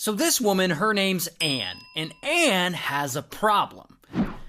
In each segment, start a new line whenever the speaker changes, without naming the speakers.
So this woman, her name's Anne, and Anne has a problem.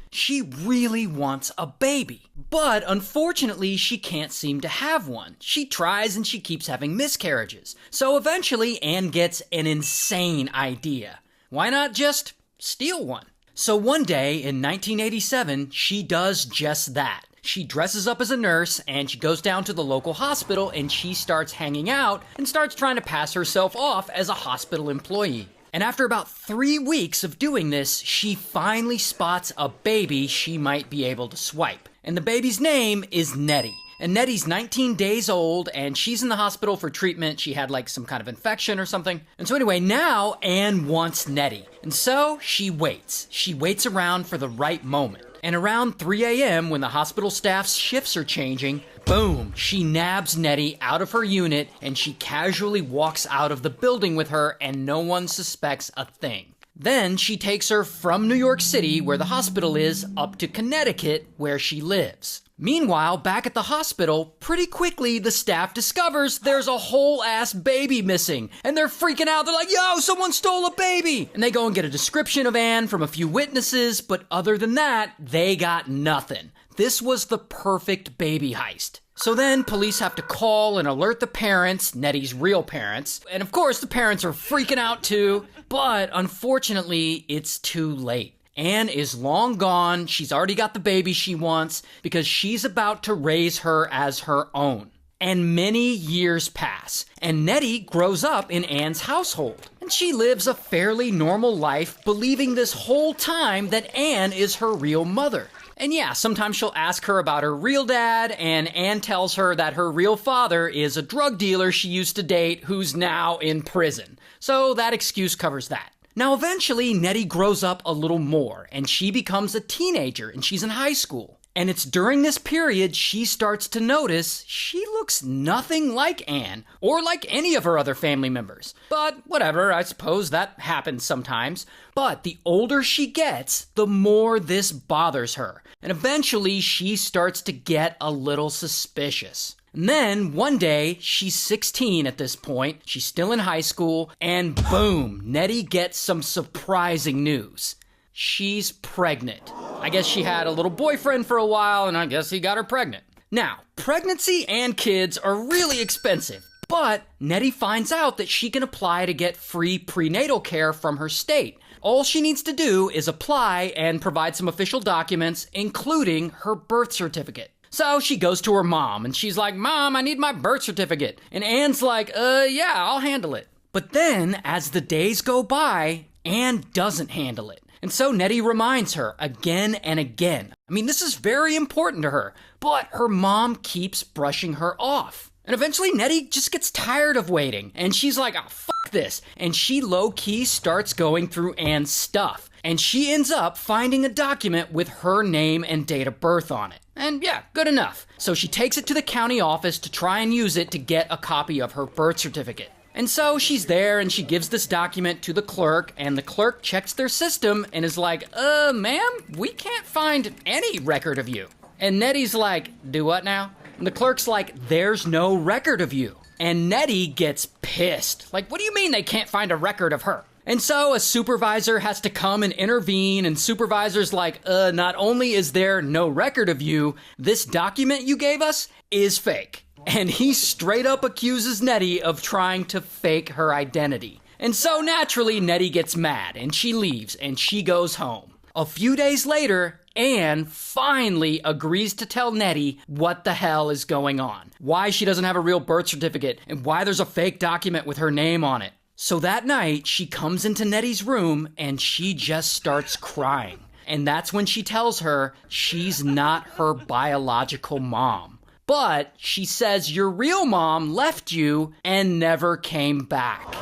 She really wants a baby, but unfortunately she can't seem to have one. She tries and she keeps having miscarriages. So eventually Anne gets an insane idea. Why not just steal one? So one day in 1987, she does just that. She dresses up as a nurse and she goes down to the local hospital and she starts hanging out and starts trying to pass herself off as a hospital employee. And after about 3 weeks of doing this, she finally spots a baby she might be able to swipe. And the baby's name is Nettie. And Nettie's 19 days old, and she's in the hospital for treatment. She had like some kind of infection or something. And so anyway, now Anne wants Nettie. And so she waits. She waits around for the right moment. And around 3 a.m., when the hospital staff's shifts are changing, boom, she nabs Nettie out of her unit and she casually walks out of the building with her and no one suspects a thing. Then she takes her from New York City, where the hospital is, up to Connecticut, where she lives. Meanwhile, back at the hospital, pretty quickly the staff discovers there's a whole ass baby missing. And they're freaking out. They're like, yo, someone stole a baby! And they go and get a description of Anne from a few witnesses, but other than that, they got nothing. This was the perfect baby heist. So then police have to call and alert the parents, Nettie's real parents. And of course, the parents are freaking out too. But unfortunately, it's too late. Anne is long gone. She's already got the baby she wants because she's about to raise her as her own. And many years pass, and Nettie grows up in Anne's household. And she lives a fairly normal life, believing this whole time that Anne is her real mother. And yeah, sometimes she'll ask her about her real dad, and Anne tells her that her real father is a drug dealer she used to date who's now in prison. So that excuse covers that. Now eventually, Nettie grows up a little more, and she becomes a teenager, and she's in high school. And it's during this period she starts to notice she looks nothing like Anne, or like any of her other family members. But whatever, I suppose that happens sometimes. But the older she gets, the more this bothers her. And eventually she starts to get a little suspicious. And then, one day, she's 16 at this point, she's still in high school, and boom, Nettie gets some surprising news. She's pregnant. I guess she had a little boyfriend for a while, and I guess he got her pregnant. Now, pregnancy and kids are really expensive, but Nettie finds out that she can apply to get free prenatal care from her state. All she needs to do is apply and provide some official documents, including her birth certificate. So she goes to her mom, and she's like, Mom, I need my birth certificate. And Anne's like, yeah, I'll handle it. But then, as the days go by, Anne doesn't handle it. And so Nettie reminds her again and again. I mean, this is very important to her, but her mom keeps brushing her off. And eventually Nettie just gets tired of waiting, and she's like, oh, fuck this. And she low-key starts going through Anne's stuff. And she ends up finding a document with her name and date of birth on it. And yeah, good enough. So she takes it to the county office to try and use it to get a copy of her birth certificate. And so she's there and she gives this document to the clerk, and the clerk checks their system and is like, ma'am, we can't find any record of you. And Nettie's like, do what now? And the clerk's like, there's no record of you. And Nettie gets pissed. Like, what do you mean they can't find a record of her? And so a supervisor has to come and intervene, and supervisor's like, not only is there no record of you, this document you gave us is fake. And he straight up accuses Nettie of trying to fake her identity. And so naturally, Nettie gets mad, and she leaves, and she goes home. A few days later, Anne finally agrees to tell Nettie what the hell is going on. Why she doesn't have a real birth certificate, and why there's a fake document with her name on it. So that night, she comes into Nettie's room, and she just starts crying. And that's when she tells her she's not her biological mom. But she says your real mom left you and never came back.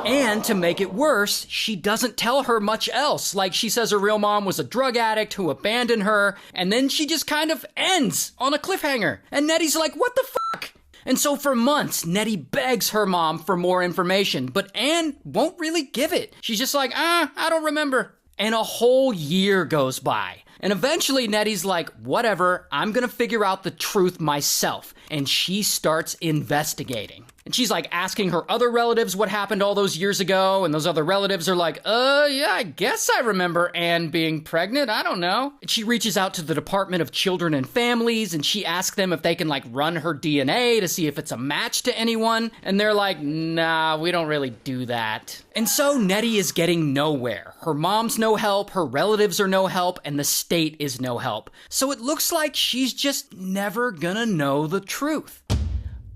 And to make it worse, she doesn't tell her much else. Like, she says her real mom was a drug addict who abandoned her, and then she just kind of ends on a cliffhanger. And Nettie's like, what the fuck? And so for months, Nettie begs her mom for more information, but Anne won't really give it. She's just like, I don't remember. And a whole year goes by. And eventually Nettie's like, whatever, I'm gonna figure out the truth myself. And she starts investigating. And she's like asking her other relatives what happened all those years ago, and those other relatives are like, yeah, I guess I remember Anne being pregnant, I don't know. And she reaches out to the Department of Children and Families, and she asks them if they can like run her DNA to see if it's a match to anyone, and they're like, nah, we don't really do that. And so Nettie is getting nowhere. Her mom's no help, her relatives are no help, and the state is no help. So it looks like she's just never gonna know the truth.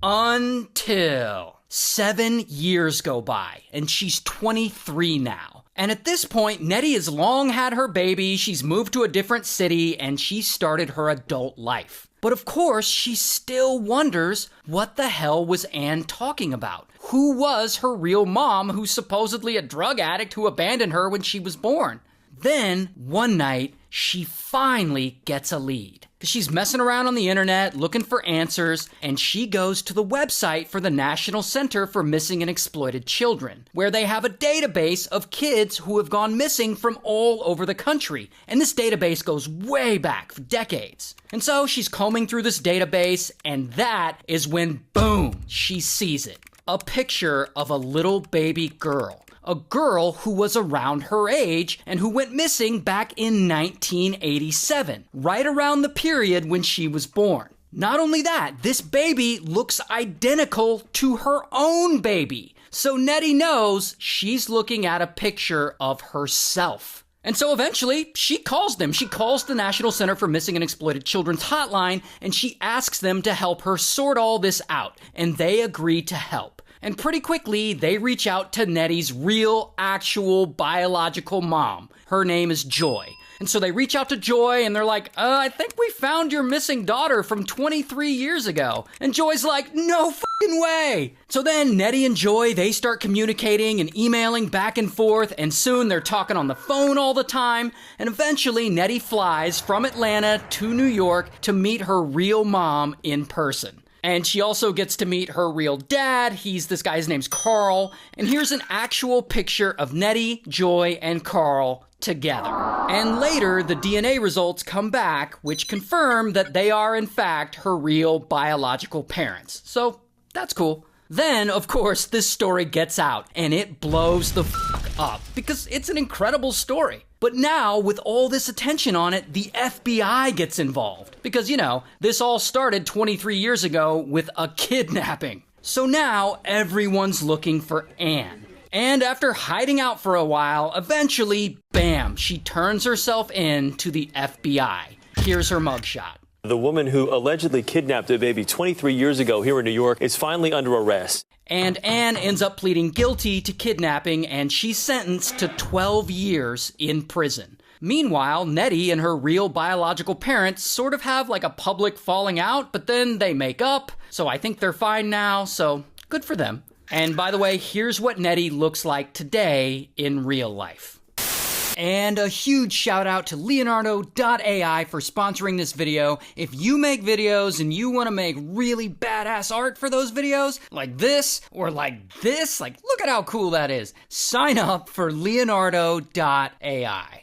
Until 7 years go by, and she's 23 now. And at this point, Nettie has long had her baby, she's moved to a different city, and she started her adult life. But of course, she still wonders, what the hell was Anne talking about? Who was her real mom, who's supposedly a drug addict who abandoned her when she was born? Then, one night, she finally gets a lead. She's messing around on the internet, looking for answers, and she goes to the website for the National Center for Missing and Exploited Children, where they have a database of kids who have gone missing from all over the country. And this database goes way back, for decades. And so she's combing through this database, and that is when, boom, she sees it. A picture of a little baby girl. A girl who was around her age and who went missing back in 1987, right around the period when she was born. Not only that, this baby looks identical to her own baby. So Nettie knows she's looking at a picture of herself. And so eventually, she calls them. She calls the National Center for Missing and Exploited Children's hotline, and she asks them to help her sort all this out. And they agree to help. And pretty quickly, they reach out to Nettie's real, actual, biological mom. Her name is Joy. And so they reach out to Joy and they're like, I think we found your missing daughter from 23 years ago. And Joy's like, no fucking way. So then Nettie and Joy, they start communicating and emailing back and forth, and soon they're talking on the phone all the time. And eventually Nettie flies from Atlanta to New York to meet her real mom in person. And she also gets to meet her real dad. His name's Carl. And here's an actual picture of Nettie, Joy, and Carl together. And later, the DNA results come back, which confirm that they are, in fact, her real biological parents. So, that's cool. Then, of course, this story gets out, and it blows the fuck up, because it's an incredible story. But now, with all this attention on it, the FBI gets involved. Because, this all started 23 years ago with a kidnapping. So now, everyone's looking for Anne. And after hiding out for a while, eventually, bam, she turns herself in to the FBI. Here's her mugshot.
The woman who allegedly kidnapped a baby 23 years ago here in New York is finally under arrest.
And Anne ends up pleading guilty to kidnapping, and she's sentenced to 12 years in prison. Meanwhile, Nettie and her real biological parents sort of have like a public falling out, but then they make up, so I think they're fine now, so good for them. And by the way, here's what Nettie looks like today in real life. And a huge shout out to Leonardo.ai for sponsoring this video. If you make videos and you want to make really badass art for those videos, like this, or like this, look at how cool that is. Sign up for Leonardo.ai.